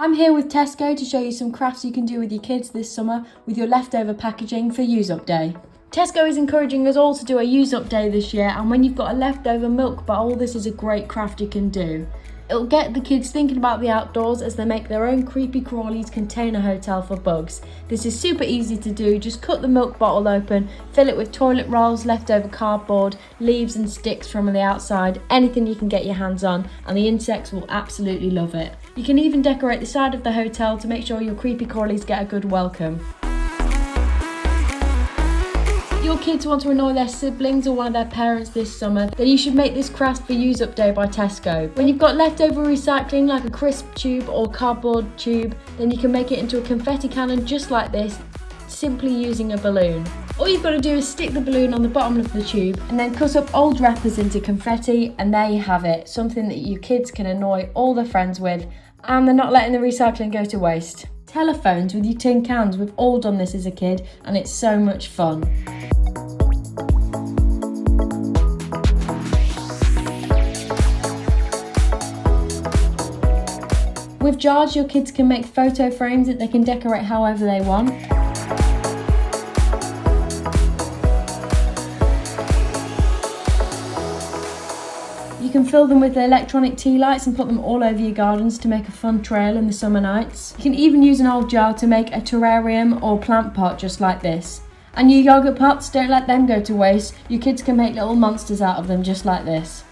I'm here with Tesco to show you some crafts you can do with your kids this summer with your leftover packaging for Use Up Day. Tesco is encouraging us all to do a Use Up Day this year, and when you've got a leftover milk bottle, this is a great craft you can do. It'll get the kids thinking about the outdoors as they make their own creepy crawlies container hotel for bugs. This is super easy to do. Just cut the milk bottle open, fill it with toilet rolls, leftover cardboard, leaves and sticks from the outside, anything you can get your hands on, and the insects will absolutely love it. You can even decorate the side of the hotel to make sure your creepy crawlies get a good welcome. Your kids want to annoy their siblings or one of their parents this summer, then you should make this craft for Use Up Day by Tesco. When you've got leftover recycling like a crisp tube or cardboard tube, then you can make it into a confetti cannon just like this, simply using a balloon. All you've got to do is stick the balloon on the bottom of the tube and then cut up old wrappers into confetti, and there you have it, something that your kids can annoy all their friends with, and they're not letting the recycling go to waste. Telephones with your tin cans, we've all done this as a kid and it's so much fun. With jars, your kids can make photo frames that they can decorate however they want. You can fill them with electronic tea lights and put them all over your gardens to make a fun trail in the summer nights. You can even use an old jar to make a terrarium or plant pot just like this. And your yogurt pots, don't let them go to waste. Your kids can make little monsters out of them just like this.